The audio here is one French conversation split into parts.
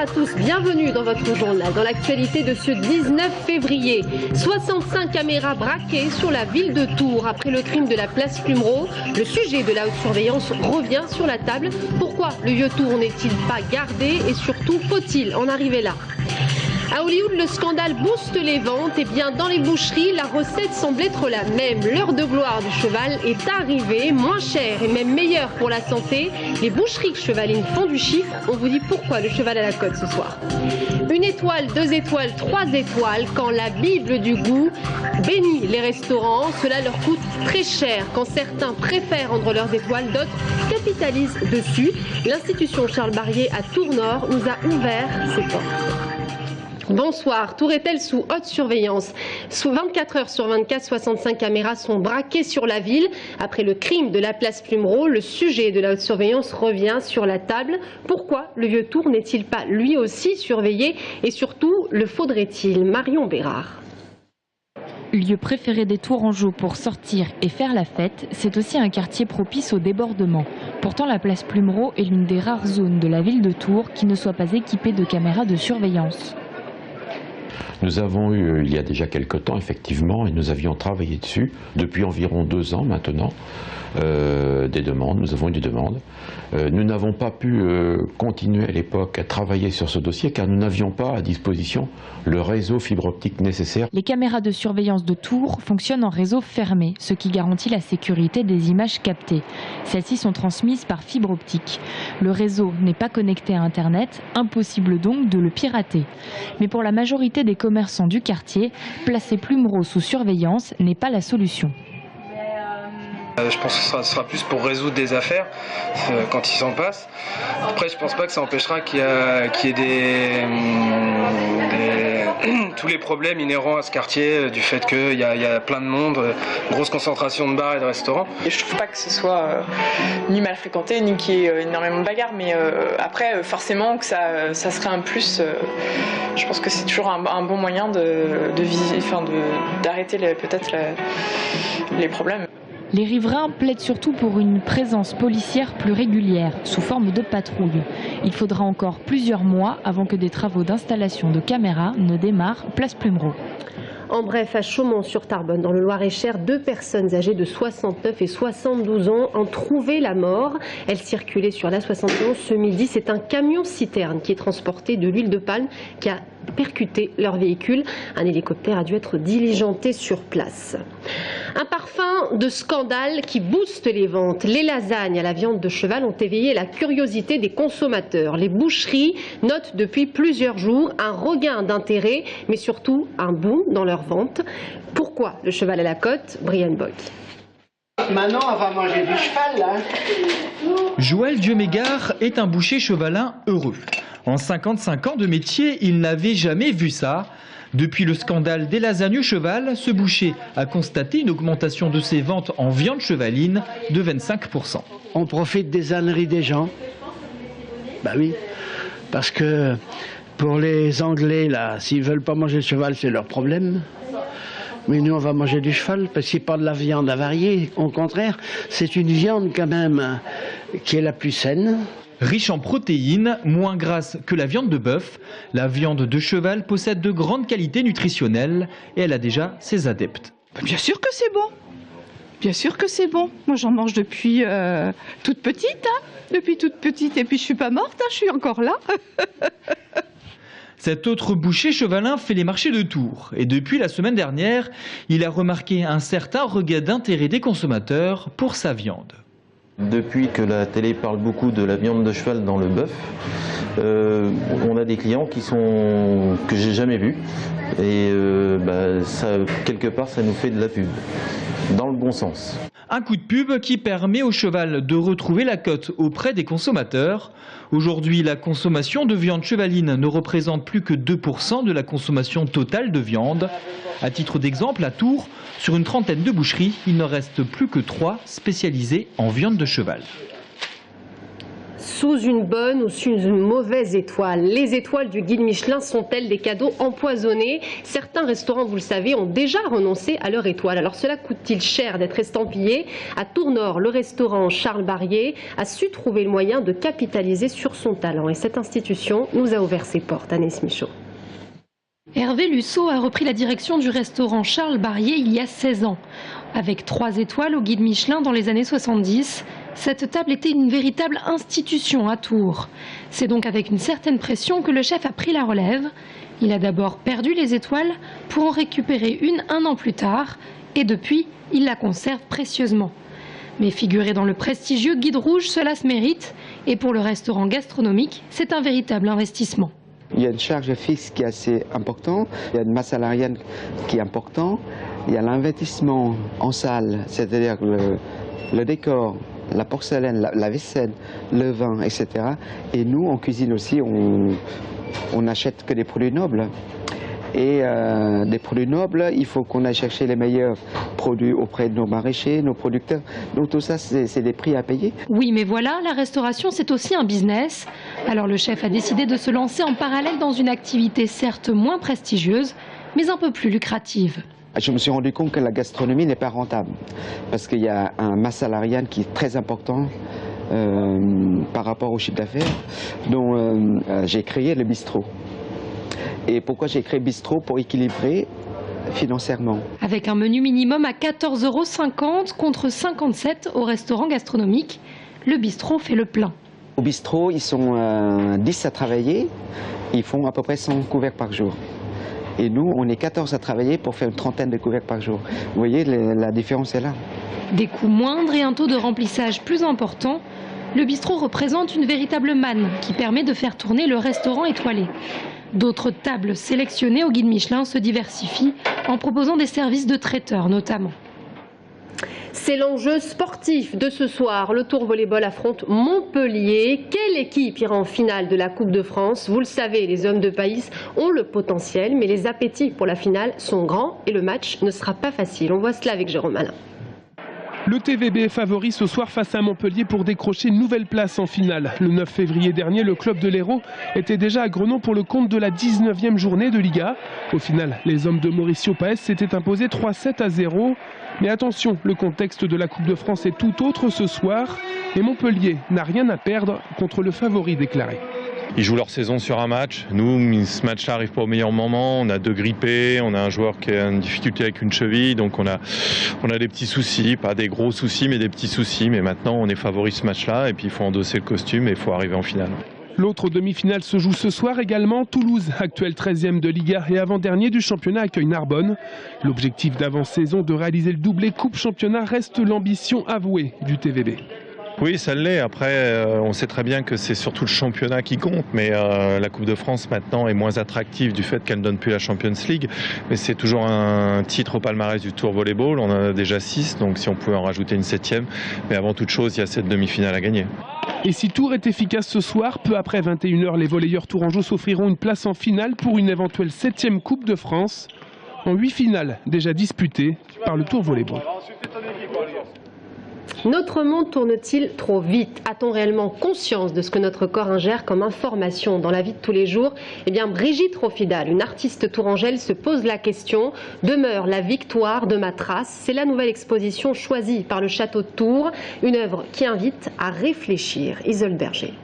à tous, bienvenue dans votre journal. Dans l'actualité de ce 19 février, 65 caméras braquées sur la ville de Tours après le crime de la place Plumereau. Le sujet de la haute surveillance revient sur la table. Pourquoi le vieux Tours n'est-il pas gardé et surtout faut-il en arriver là ? À Hollywood, le scandale booste les ventes. Et bien, dans les boucheries, la recette semble être la même. L'heure de gloire du cheval est arrivée, moins chère et même meilleure pour la santé. Les boucheries chevalines font du chiffre. On vous dit pourquoi le cheval à la côte ce soir. 1 étoile, 2 étoiles, 3 étoiles. Quand la Bible du goût bénit les restaurants, cela leur coûte très cher. Quand certains préfèrent rendre leurs étoiles, d'autres capitalisent dessus. L'institution Charles Barrier à Tours-Nord nous a ouvert ses portes. Bonsoir. Tours est-elle sous haute surveillance? Sous 24 heures sur 24, 65 caméras sont braquées sur la ville. Après le crime de la place Plumereau, le sujet de la haute surveillance revient sur la table. Pourquoi le vieux Tours n'est-il pas lui aussi surveillé? Et surtout, le faudrait-il? Marion Bérard. Lieu préféré des Tourangeaux pour sortir et faire la fête, c'est aussi un quartier propice au débordement. Pourtant, la place Plumereau est l'une des rares zones de la ville de Tours qui ne soit pas équipée de caméras de surveillance. Nous avons eu, il y a déjà quelque temps, effectivement, et nous avions travaillé dessus, depuis environ 2 ans maintenant, des demandes, nous avons eu des demandes. Nous n'avons pas pu continuer à l'époque à travailler sur ce dossier car nous n'avions pas à disposition le réseau fibre optique nécessaire. Les caméras de surveillance de Tours fonctionnent en réseau fermé, ce qui garantit la sécurité des images captées. Celles-ci sont transmises par fibre optique. Le réseau n'est pas connecté à Internet, impossible donc de le pirater. Mais pour la majorité des commerçants du quartier, placer Plumereau sous surveillance n'est pas la solution. Je pense que ce sera plus pour résoudre des affaires quand il s'en passe. Après, je pense pas que ça empêchera qu'il y ait tous les problèmes inhérents à ce quartier, du fait qu'il y a plein de monde, grosse concentration de bars et de restaurants. Et je trouve pas que ce soit ni mal fréquenté, ni qu'il y ait énormément de bagarres, mais après, forcément, que ça serait un plus. Je pense que c'est toujours un bon moyen d'arrêter peut-être les problèmes. Les riverains plaident surtout pour une présence policière plus régulière, sous forme de patrouille. Il faudra encore plusieurs mois avant que des travaux d'installation de caméras ne démarrent place Plumereau. En bref, à Chaumont-sur-Tarbonne, dans le Loir-et-Cher, 2 personnes âgées de 69 et 72 ans ont trouvé la mort. Elles circulaient sur l'A71 ce midi. C'est un camion-citerne qui est transporté de l'huile de palme qui a percuté leur véhicule. Un hélicoptère a dû être diligenté sur place. Un parfum de scandale qui booste les ventes. Les lasagnes à la viande de cheval ont éveillé la curiosité des consommateurs. Les boucheries notent depuis plusieurs jours un regain d'intérêt, mais surtout un boom dans leur vente. Pourquoi le cheval à la côte? Brian Bock. Maintenant, on va manger du cheval, là. Joël Dieu-Mégard est un boucher chevalin heureux. En 55 ans de métier, il n'avait jamais vu ça. Depuis le scandale des lasagnes cheval, ce boucher a constaté une augmentation de ses ventes en viande chevaline de 25%. On profite des âneries des gens. Bah oui, parce que pour les Anglais, là, s'ils veulent pas manger le cheval, c'est leur problème. Mais nous, on va manger du cheval, parce que c'est pas de la viande avariée. Au contraire, c'est une viande quand même qui est la plus saine. Riche en protéines, moins grasse que la viande de bœuf, la viande de cheval possède de grandes qualités nutritionnelles et elle a déjà ses adeptes. Bien sûr que c'est bon. Bien sûr que c'est bon. Moi, j'en mange depuis toute petite. Depuis toute petite. Et puis, je suis pas morte. Je suis encore là. Cet autre boucher chevalin fait les marchés de Tours. Et depuis la semaine dernière, il a remarqué un certain regain d'intérêt des consommateurs pour sa viande. Depuis que la télé parle beaucoup de la viande de cheval dans le bœuf, on a des clients que j'ai jamais vus. Et quelque part, ça nous fait de la pub, dans le bon sens. Un coup de pub qui permet au cheval de retrouver la cote auprès des consommateurs. Aujourd'hui, la consommation de viande chevaline ne représente plus que 2% de la consommation totale de viande. À titre d'exemple, à Tours, sur une trentaine de boucheries, il ne reste plus que 3 spécialisées en viande de cheval. sous une bonne ou sous une mauvaise étoile? Les étoiles du guide Michelin sont-elles des cadeaux empoisonnés? Certains restaurants, vous le savez, ont déjà renoncé à leur étoile. Alors cela coûte-t-il cher d'être estampillé? À Tournord, le restaurant Charles Barrier a su trouver le moyen de capitaliser sur son talent. Et cette institution nous a ouvert ses portes. Anaïs Michaud. Hervé Lusseau a repris la direction du restaurant Charles Barrier il y a 16 ans. Avec 3 étoiles au guide Michelin dans les années 70, cette table était une véritable institution à Tours. C'est donc avec une certaine pression que le chef a pris la relève. Il a d'abord perdu les étoiles pour en récupérer une 1 an plus tard et depuis, il la conserve précieusement. Mais figurer dans le prestigieux guide rouge, cela se mérite et pour le restaurant gastronomique, c'est un véritable investissement. Il y a une charge fixe qui est assez importante, il y a une masse salariale qui est importante, il y a l'investissement en salle, c'est-à-dire le décor, la porcelaine, la vaisselle, le vin, etc. Et nous, en cuisine aussi, on n'achète que des produits nobles. Et des produits nobles, il faut qu'on aille chercher les meilleurs produits auprès de nos maraîchers, nos producteurs. Donc tout ça, c'est des prix à payer. Oui, mais voilà, la restauration, c'est aussi un business. Alors le chef a décidé de se lancer en parallèle dans une activité certes moins prestigieuse, mais un peu plus lucrative. Je me suis rendu compte que la gastronomie n'est pas rentable, parce qu'il y a un masse salariale qui est très important par rapport au chiffre d'affaires. Donc j'ai créé le bistrot. Et pourquoi j'ai créé bistrot? Pour équilibrer financièrement. Avec un menu minimum à 14,50 € contre 57 € au restaurant gastronomique, le bistrot fait le plein. Au bistrot, ils sont 10 à travailler, ils font à peu près 100 couverts par jour. Et nous, on est 14 à travailler pour faire une trentaine de couverts par jour. Vous voyez, la différence est là. Des coûts moindres et un taux de remplissage plus important, le bistrot représente une véritable manne qui permet de faire tourner le restaurant étoilé. D'autres tables sélectionnées au guide Michelin se diversifient en proposant des services de traiteurs notamment. C'est l'enjeu sportif de ce soir. Le Tour Volleyball affronte Montpellier. Quelle équipe ira en finale de la Coupe de France? Vous le savez, les hommes de Païs ont le potentiel, mais les appétits pour la finale sont grands et le match ne sera pas facile. On voit cela avec Jérôme Alain. Le TVB est favori ce soir face à Montpellier pour décrocher une nouvelle place en finale. Le 9 février dernier, le club de l'Hérault était déjà à Grenoble pour le compte de la 19e journée de Liga. Au final, les hommes de Mauricio Paes s'étaient imposés 3-7 à 0. Mais attention, le contexte de la Coupe de France est tout autre ce soir. Et Montpellier n'a rien à perdre contre le favori déclaré. Ils jouent leur saison sur un match. Nous, ce match-là arrive pas au meilleur moment. On a 2 grippés, on a un joueur qui a une difficulté avec une cheville, donc on a des petits soucis, pas des gros soucis, mais des petits soucis. Mais maintenant, on est favori ce match-là, et puis il faut endosser le costume et il faut arriver en finale. L'autre demi-finale se joue ce soir également. Toulouse, actuel 13e de Liga et avant-dernier du championnat, accueille Narbonne. L'objectif d'avant-saison de réaliser le doublé Coupe-Championnat reste l'ambition avouée du TVB. Oui, ça l'est. Après, on sait très bien que c'est surtout le championnat qui compte, mais la Coupe de France maintenant est moins attractive du fait qu'elle ne donne plus la Champions League. Mais c'est toujours un titre au palmarès du Tour Volleyball. On en a déjà 6, donc si on pouvait en rajouter une 7e. Mais avant toute chose, il y a cette demi-finale à gagner. Et si Tours est efficace ce soir, peu après 21 h, les volleyeurs tourangeaux s'offriront une place en finale pour une éventuelle 7e Coupe de France, en 8 finales déjà disputées par le Tour Volleyball. Notre monde tourne-t-il trop vite? A-t-on réellement conscience de ce que notre corps ingère comme information dans la vie de tous les jours? Eh bien, Brigitte Rofidal, une artiste tourangelle, se pose la question. Demeure la victoire de ma trace. C'est la nouvelle exposition choisie par le château de Tours. Une œuvre qui invite à réfléchir. Isolde Berger.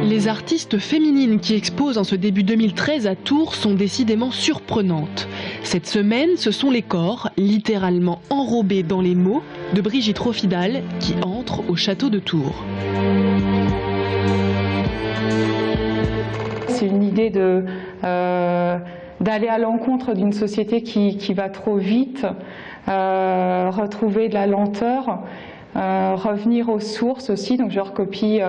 Les artistes féminines qui exposent en ce début 2013 à Tours sont décidément surprenantes. Cette semaine, ce sont les corps, littéralement enrobés dans les mots, de Brigitte Rofidal qui entre au château de Tours. C'est une idée d'aller à l'encontre d'une société qui va trop vite, retrouver de la lenteur. Revenir aux sources aussi, donc je recopie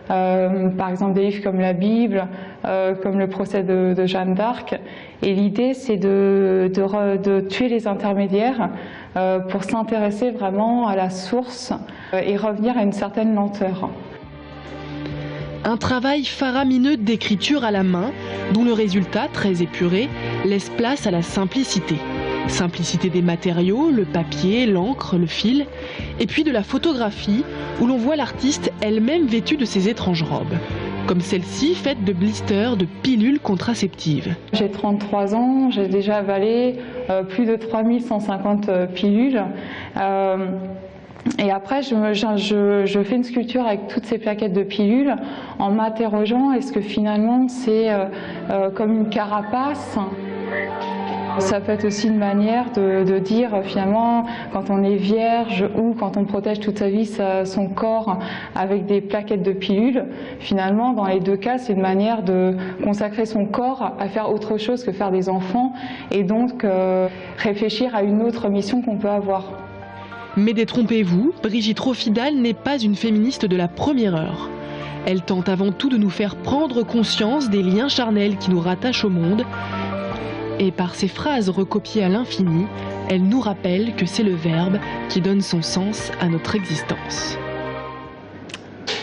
par exemple des livres comme la Bible, comme le procès de Jeanne d'Arc, et l'idée c'est de tuer les intermédiaires pour s'intéresser vraiment à la source et revenir à une certaine lenteur. Un travail faramineux d'écriture à la main, dont le résultat, très épuré, laisse place à la simplicité. Simplicité des matériaux, le papier, l'encre, le fil, et puis de la photographie où l'on voit l'artiste elle-même vêtue de ses étranges robes. Comme celle-ci, faite de blisters, de pilules contraceptives. J'ai 33 ans, j'ai déjà avalé plus de 3150 pilules. Et après, je fais une sculpture avec toutes ces plaquettes de pilules en m'interrogeant, est-ce que finalement c'est comme une carapace ? Ça peut être aussi une manière de dire finalement quand on est vierge ou quand on protège toute sa vie son corps avec des plaquettes de pilules, finalement dans les deux cas c'est une manière de consacrer son corps à faire autre chose que faire des enfants et donc réfléchir à une autre mission qu'on peut avoir. Mais détrompez-vous, Brigitte Rofidal n'est pas une féministe de la première heure. Elle tente avant tout de nous faire prendre conscience des liens charnels qui nous rattachent au monde. Et par ces phrases recopiées à l'infini, elle nous rappelle que c'est le verbe qui donne son sens à notre existence.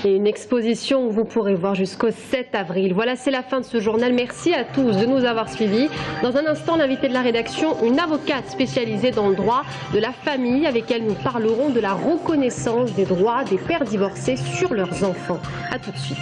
Et une exposition où vous pourrez voir jusqu'au 7 avril. Voilà, c'est la fin de ce journal. Merci à tous de nous avoir suivis. Dans un instant, l'invité de la rédaction, une avocate spécialisée dans le droit de la famille, avec elle nous parlerons de la reconnaissance des droits des pères divorcés sur leurs enfants. A tout de suite.